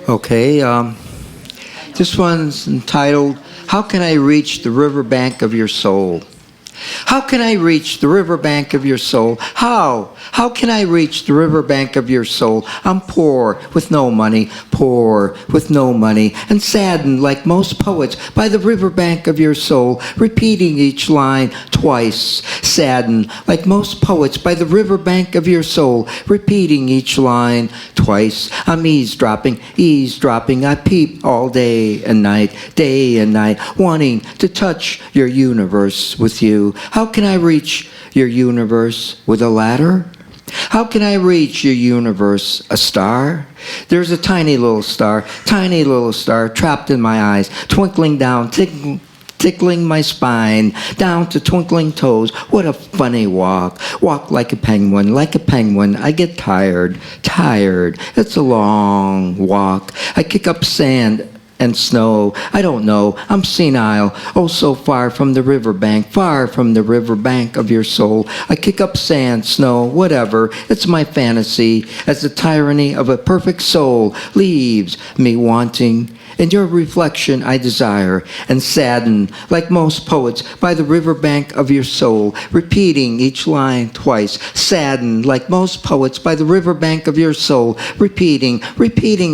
Okay, this one's entitled, How Can I Reach the Riverbank of Your Soul? How can I reach the riverbank of your soul? How? How can I reach the riverbank of your soul? I'm poor with no money, poor with no money, and saddened like most poets by the riverbank of your soul, repeating each line twice. Saddened like most poets by the riverbank of your soul, repeating each line twice. I'm eavesdropping, eavesdropping. I peep all day and night, wanting to touch your universe with you. How can I reach your universe with a ladder? How can I reach your universe, a star? There's a tiny little star, trapped in my eyes, twinkling down, tickling my spine, down to twinkling toes. What a funny walk. Walk like a penguin, I get tired. It's a long walk. I kick up sand and snow. I don't know. I'm senile. Oh, so far from the riverbank of your soul. I kick up sand, snow, whatever. It's my fantasy as the tyranny of a perfect soul leaves me wanting. In your reflection I desire, and saddened, like most poets, by the riverbank of your soul, repeating each line twice. Saddened, like most poets, by the riverbank of your soul, repeating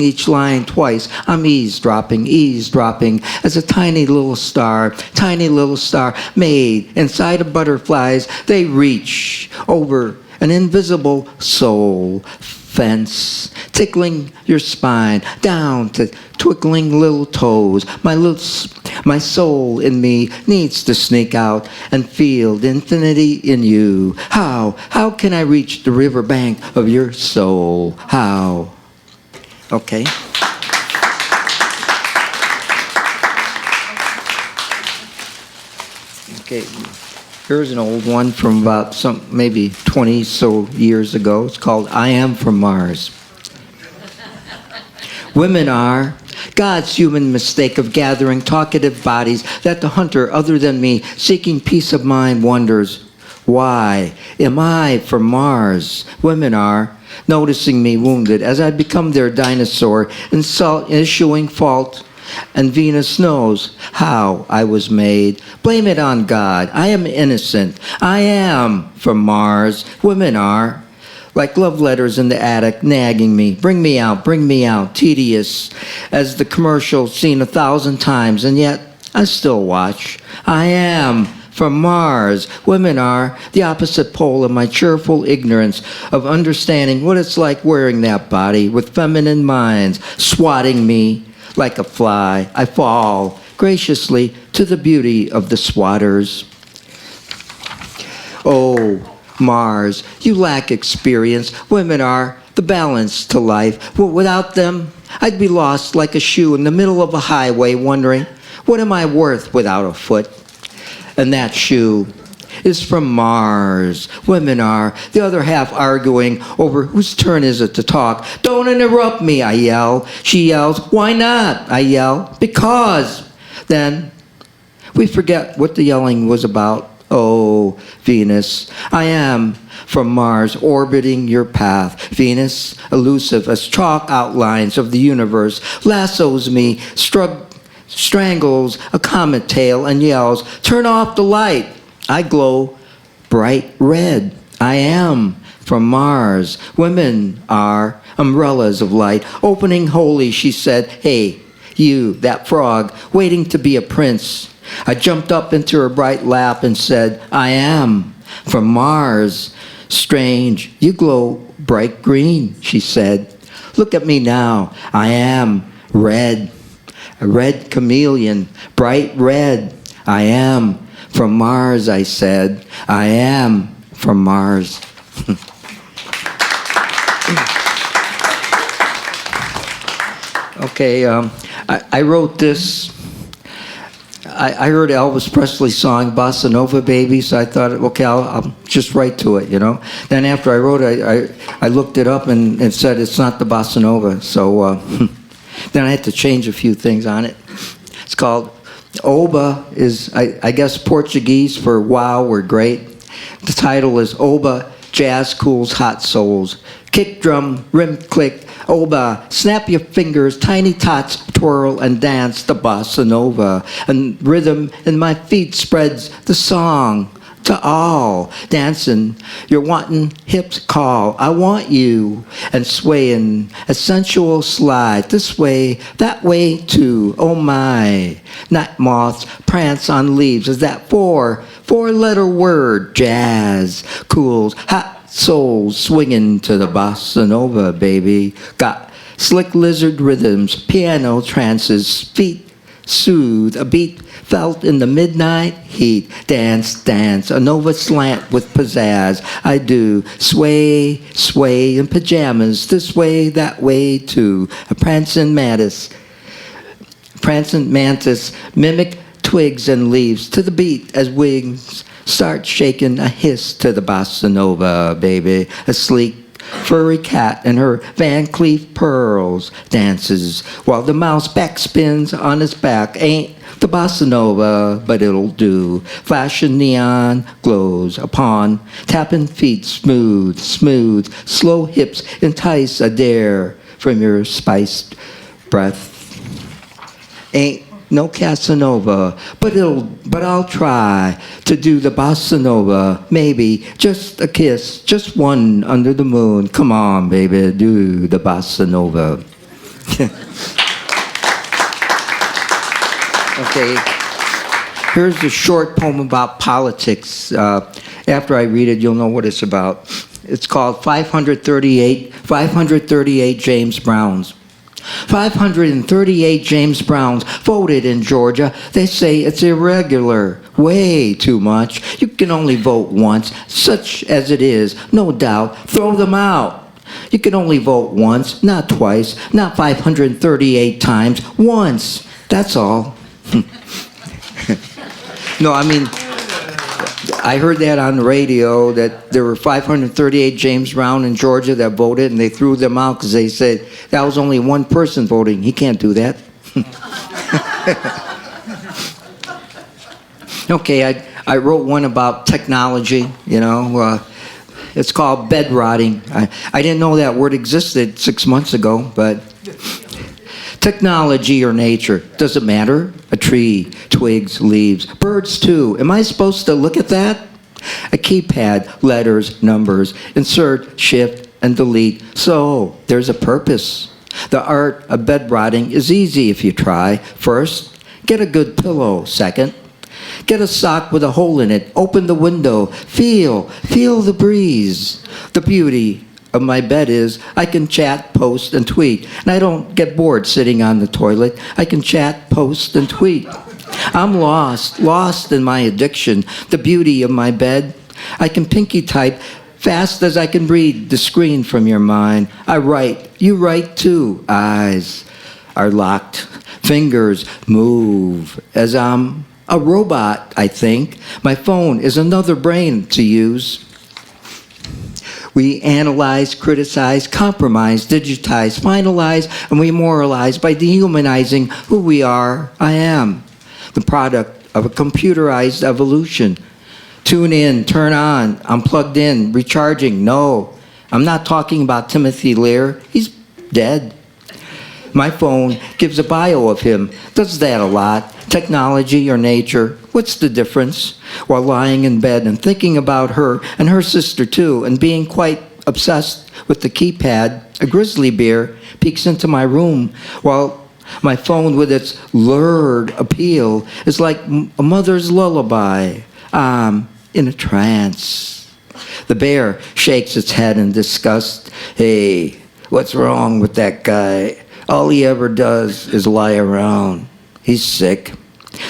each line twice. I'm eavesdropping, as a tiny little star, made inside of butterflies. They reach over an invisible soul fence, tickling your spine, down to twinkling little toes. My soul in me needs to sneak out and feel the infinity in you. How can I reach the riverbank of your soul? How? Okay. Okay. Here's an old one from about maybe 20 so years ago. It's called I Am from Mars. Women are God's human mistake of gathering talkative bodies that the hunter other than me, seeking peace of mind, wonders, why am I from Mars? Women are noticing me wounded as I become their dinosaur, issuing fault. And Venus knows how I was made. Blame it on God. I am innocent. I am from Mars. Women are like love letters in the attic, nagging me. Bring me out, tedious as the commercial seen 1,000 times, and yet I still watch. I am from Mars. Women are the opposite pole of my cheerful ignorance of understanding what it's like wearing that body with feminine minds, swatting me. Like a fly, I fall graciously to the beauty of the swatters. Oh, Mars, you lack experience. Women are the balance to life. Well, without them, I'd be lost like a shoe in the middle of a highway, wondering, what am I worth without a foot? And that shoe is from Mars. Women are, the other half arguing over whose turn is it to talk. Don't interrupt me, I yell. She yells, why not? I yell, because. Then we forget what the yelling was about. Oh, Venus, I am from Mars, orbiting your path. Venus, elusive as chalk outlines of the universe, lassos me, strangles a comet tail and yells, turn off the light. I glow bright red. I am from Mars. Women are umbrellas of light. Opening holy, she said, hey, you, that frog, waiting to be a prince. I jumped up into her bright lap and said, I am from Mars. Strange, you glow bright green, she said. Look at me now. I am red. A red chameleon, bright red. I am from Mars, I said. I am from Mars. Okay, I wrote this. I heard Elvis Presley's song, Bossa Nova Baby, so I thought, okay, I'll just write to it, you know. Then after I wrote it, I looked it up and it said it's not the Bossa Nova, so then I had to change a few things on it. It's called Oba is, I guess, Portuguese for wow or great. The title is Oba, Jazz Cools Hot Souls. Kick drum, rim click, oba, snap your fingers, tiny tots twirl and dance the bossa nova. And rhythm in my feet spreads the song to all. Dancing, your wanton hips call, I want you. And swaying, a sensual slide, this way, that way too, oh my. Night moths prance on leaves, is that four-letter word, jazz, cools, hot souls swinging to the bossa nova, baby. Got slick lizard rhythms, piano trances, feet soothe, a beat felt in the midnight heat. Dance, dance, a nova slant with pizzazz. I do sway, sway in pajamas, this way, that way too. A prancing mantis, mimic twigs and leaves to the beat as wings start shaking a hiss to the bossa nova, baby. A sleek, furry cat and her Van Cleef pearls dances while the mouse backspins on his back. Ain't the bossa nova, but it'll do. Flashing neon glows upon tapping feet, smooth, smooth, slow hips entice a dare from your spiced breath. Ain't no Casanova, but I'll try to do the bossa nova. Maybe just a kiss, just one under the moon. Come on, baby, do the bossa nova. Okay, here's a short poem about politics. After I read it, you'll know what it's about. It's called 538 James Browns. 538 James Browns voted in Georgia. They say it's irregular, way too much. You can only vote once, such as it is, no doubt. Throw them out. You can only vote once, not twice, not 538 times, once. That's all. No, I mean, I heard that on the radio, that there were 538 James Brown in Georgia that voted, and they threw them out because they said that was only one person voting. He can't do that. Okay, I wrote one about technology, you know. It's called bed rotting. I didn't know that word existed 6 months ago, but technology or nature, does it matter? A tree, twigs, leaves, birds too. Am I supposed to look at that? A keypad, letters, numbers, insert, shift, and delete. So, there's a purpose. The art of bed rotting is easy if you try. First, get a good pillow. Second, get a sock with a hole in it. Open the window. Feel the breeze. The beauty of my bed is I can chat, post, and tweet. And I don't get bored sitting on the toilet. I can chat, post, and tweet. I'm lost in my addiction. The beauty of my bed. I can pinky type fast as I can read the screen from your mind. I write. You write too. Eyes are locked. Fingers move as I'm a robot, I think. My phone is another brain to use. We analyze, criticize, compromise, digitize, finalize, and we moralize by dehumanizing who we are. I am the product of a computerized evolution. Tune in, turn on, I'm plugged in, recharging. No, I'm not talking about Timothy Lear. He's dead. My phone gives a bio of him. Does that a lot. Technology or nature, what's the difference? While lying in bed and thinking about her and her sister too, and being quite obsessed with the keypad, a grizzly bear peeks into my room while my phone with its lurid appeal is like a mother's lullaby. I'm in a trance. The bear shakes its head in disgust. Hey, what's wrong with that guy? All he ever does is lie around. He's sick.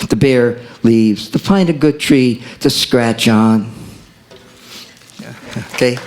The bear leaves to find a good tree to scratch on. Okay?